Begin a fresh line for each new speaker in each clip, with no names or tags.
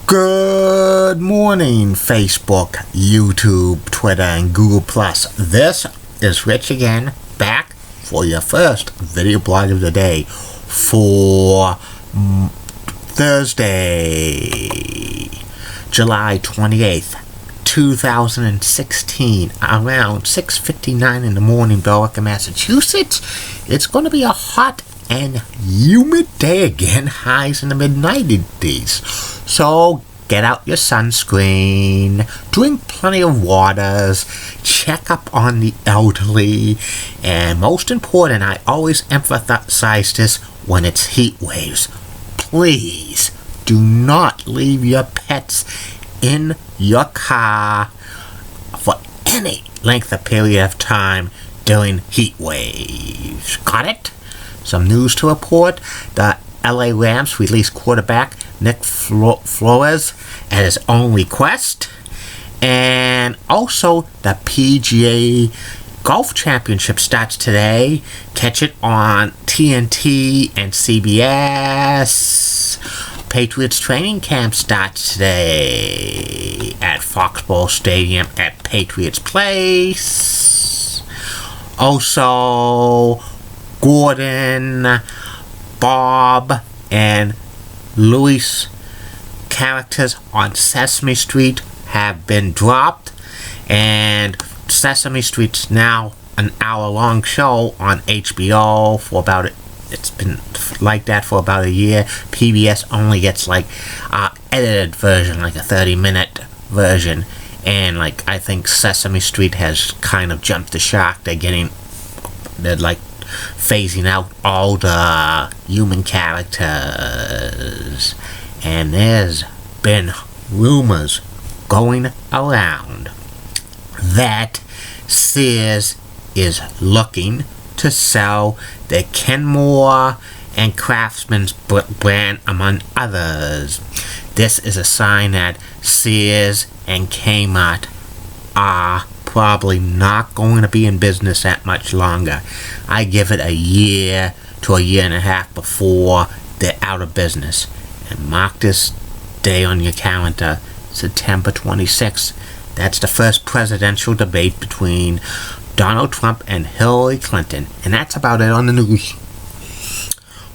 Good morning, Facebook, YouTube, Twitter, and Google+. This is Rich again, back for your first video blog of the day for Thursday, July 28th, 2016, around 6:59 in the morning, Berwick, Massachusetts. It's going to be a hot and humid day again, highs in the mid-90s. So get out your sunscreen, drink plenty of waters, check up on the elderly, and most important, I always emphasize this when it's heat waves. Please do not leave your pets in your car for any length of period of time during heat waves. Got it? Some news to report. The LA Rams released quarterback Nick Flores at his own request. And also, the PGA Golf Championship starts today. Catch it on TNT and CBS. Patriots training camp starts today at Foxborough Stadium at Patriots Place. Also, Gordon, Bob, and Louis characters on Sesame Street have been dropped, and Sesame Street's now an hour-long show on HBO for about, it's been like that for about a year. PBS only gets like edited version, like a 30-minute version, and like I think Sesame Street has kind of jumped the shark. They're like phasing out all the human characters, and there's been rumors going around that Sears is looking to sell the Kenmore and Craftsman's brand, among others. This is a sign that Sears and Kmart are probably not going to be in business that much longer. I give it a year to a year and a half before they're out of business. And mark this day on your calendar, September 26th. That's the first presidential debate between Donald Trump and Hillary Clinton. And that's about it on the news.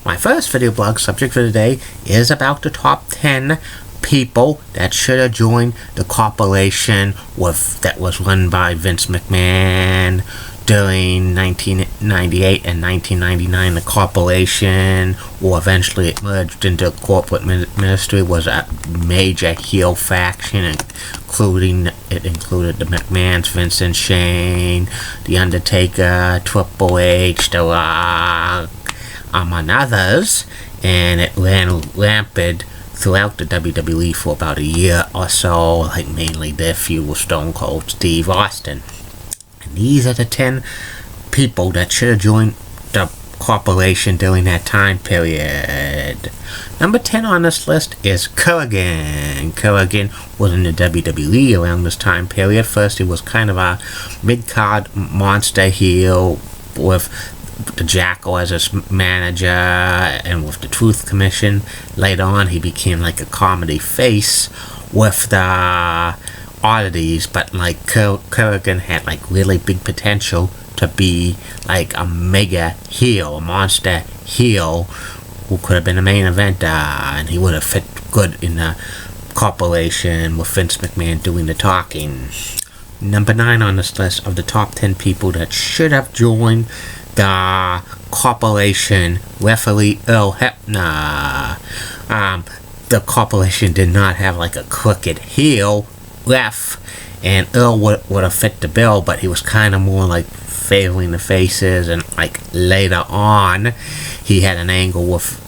My first video blog subject for today is about the top 10 people that should have joined the corporation that was run by Vince McMahon during 1998 and 1999. The corporation, or eventually it merged into corporate ministry, was a major heel faction, included the McMahons, Vince and Shane, The Undertaker, Triple H, The Rock, among others, and it ran rampant throughout the WWE for about a year or so, like mainly their feud with Stone Cold Steve Austin. And these are the 10 people that should have joined the corporation during that time period. Number 10 on this list is Kurgan. Kurgan was in the WWE around this time period. First, he was kind of a mid-card monster heel with the Jackal as his manager and with the Truth Commission. Later on, he became like a comedy face with the oddities, but like Kurgan had like really big potential to be like a mega heel, a monster heel who could have been a main eventer, and he would have fit good in the corporation with Vince McMahon doing the talking. Number 9 on this list of the top 10 people that should have joined the corporation, referee Earl Hebner. The corporation did not have like a crooked heel ref, and Earl would have fit the bill, but he was kind of more like favoring the faces, and like later on he had an angle with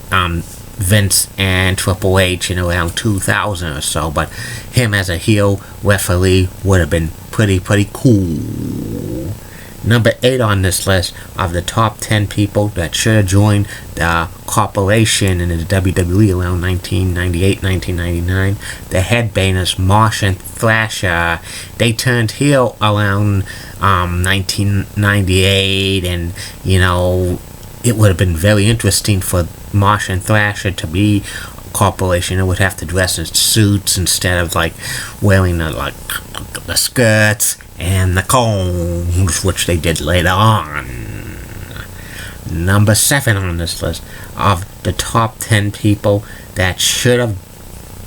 Vince and Triple H in around 2000 or so, but him as a heel referee would have been pretty cool. Number 8 on this list of the top 10 people that should have joined the corporation in the WWE around 1998, 1999, the Headbangers, Marsh and Thrasher. They turned heel around 1998, and you know, it would have been very interesting for Marsh and Thrasher to be corporation, it would have to dress in suits instead of like wearing the skirts and the combs, which they did later on. Number 7 on this list of the top 10 people that should have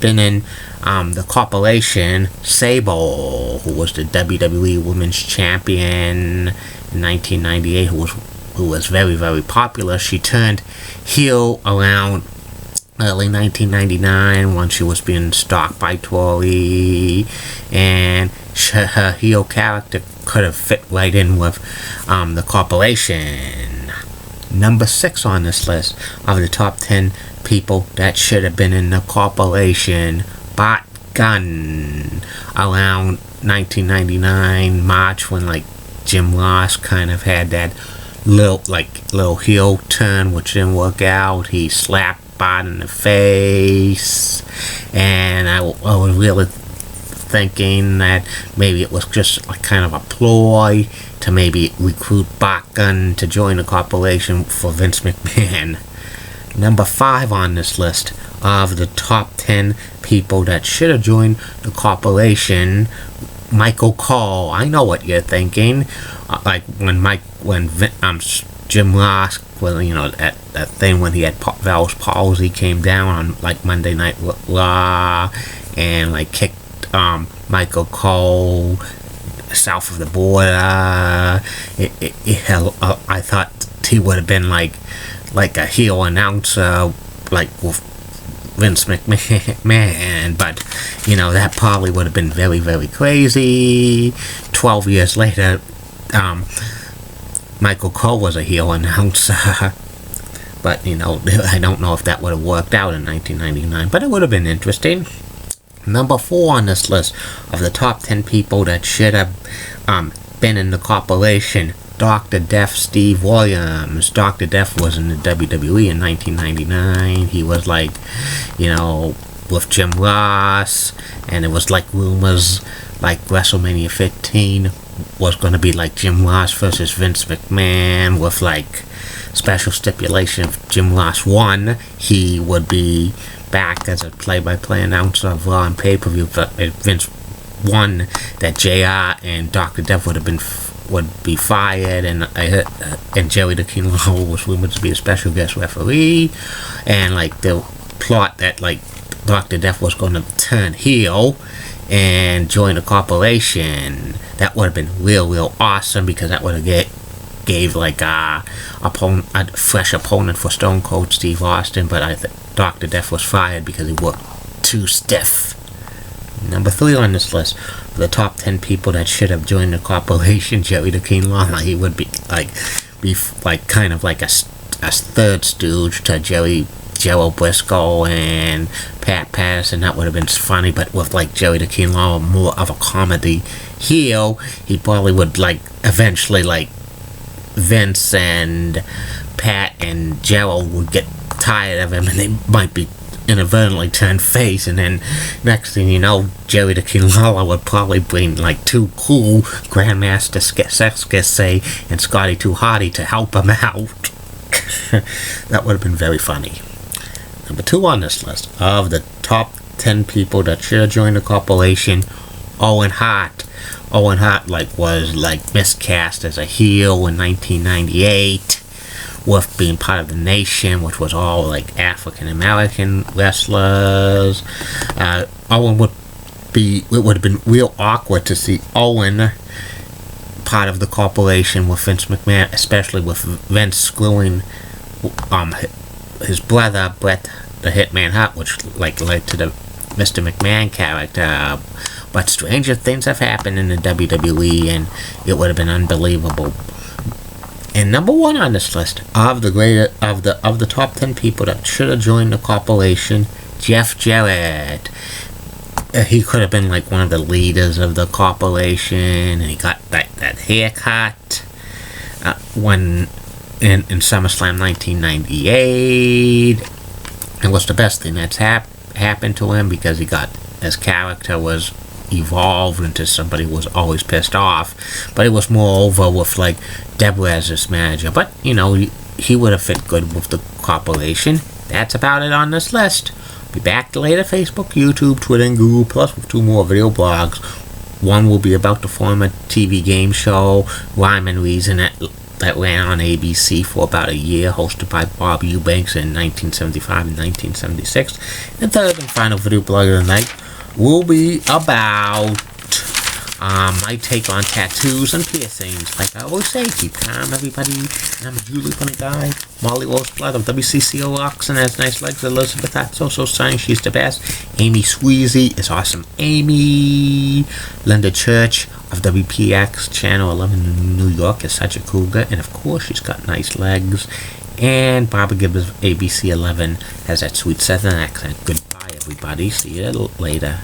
been in the corporation, Sable, who was the WWE Women's Champion in 1998, who was very, very popular. She turned heel around early 1999 when she was being stalked by Tori, and her heel character could have fit right in with the corporation. Number 6 on this list of the top 10 people that should have been in the corporation, Bot Gunn, around 1999 March, when like Jim Ross kind of had that little heel turn which didn't work out. He slapped Bot in the face, and I was really thinking that maybe it was just like kind of a ploy to maybe recruit Bot Gunn to join the corporation for Vince McMahon. Number 5 on this list of the top 10 people that should have joined the corporation, Michael Cole. I know what you're thinking. Like when Jim Ross, well, you know, that thing when he had Val's palsy, came down on like Monday Night Raw and like kicked Michael Cole south of the border. I thought he would have been like a heel announcer, like with Vince McMahon, but you know, that probably would have been very, very crazy. 12 years later, Michael Cole was a heel announcer, but you know, I don't know if that would have worked out in 1999, but it would have been interesting. Number 4 on this list of the top 10 people that should have been in the corporation, Dr. Death Steve Williams. Dr. Death was in the WWE in 1999. He was like, you know, with Jim Ross, and it was like rumors like WrestleMania 15 was going to be like Jim Ross versus Vince McMahon, with like special stipulation if Jim Ross won, he would be back as a play-by-play announcer of Raw and pay-per-view. But if Vince won, that JR and Dr. Death would be fired, and Jerry the King Lawler was rumored to be a special guest referee, and like the plot that like Dr. Death was going to turn heel and join the corporation. That would have been real awesome, because that would have gave like a fresh opponent for Stone Cold Steve Austin. But I think Dr. Death was fired because he worked too stiff. Number 3 on this list, the top 10 people that should have joined the corporation, Jerry the King Lawler. He would be kind of like a third stooge to Gerald Briscoe and Pat Patterson. That would have been funny, but with like Jerry the King Lawler more of a comedy heel, he probably would like eventually like Vince and Pat and Gerald would get tired of him, and they might be inadvertently turn face, and then next thing you know, Jerry the King Lawler would probably bring like Too Cool, Grandmaster Sexay, and Scotty 2 Hotty to help him out. That would have been very funny. Number 2 on this list of the top 10 people that should have joined the corporation, Owen Hart. Owen Hart was miscast as a heel in 1998. With being part of the Nation, which was all like African American wrestlers. It would have been real awkward to see Owen part of the corporation with Vince McMahon, especially with Vince screwing his brother Bret the Hitman Hart, which like led to the Mr. McMahon character. But stranger things have happened in the WWE, and it would have been unbelievable. And number 1 on this list of the top 10 people that should have joined the corporation, Jeff Jarrett. He could have been like one of the leaders of the corporation, and he got that haircut when in SummerSlam 1998. It was the best thing that's happened to him, because his character was evolved into somebody who was always pissed off, but it was more over with like Deborah as his manager. But you know, he would have fit good with the corporation. That's about it on this list Be back later, Facebook, YouTube, Twitter, and Google, plus with 2 more video blogs. One will be about the former TV game show, Rhyme and Reason, that ran on ABC for about a year, hosted by Bob Eubanks in 1975 and 1976. And third and final video blog of the night will be about my take on tattoos and piercings. Like I always say, keep calm, everybody. And I'm a Julie Funny Guy. Molly Roseblood of WCCO rocks and has nice legs. Elizabeth That's so sign she's the best. Amy Sweezy is awesome. Amy Linda Church of WPX Channel 11 in New York is such a cougar. And of course, she's got nice legs. And Barbara Gibbons of ABC 11 has that sweet Southern accent. Goodbye, everybody. See you later.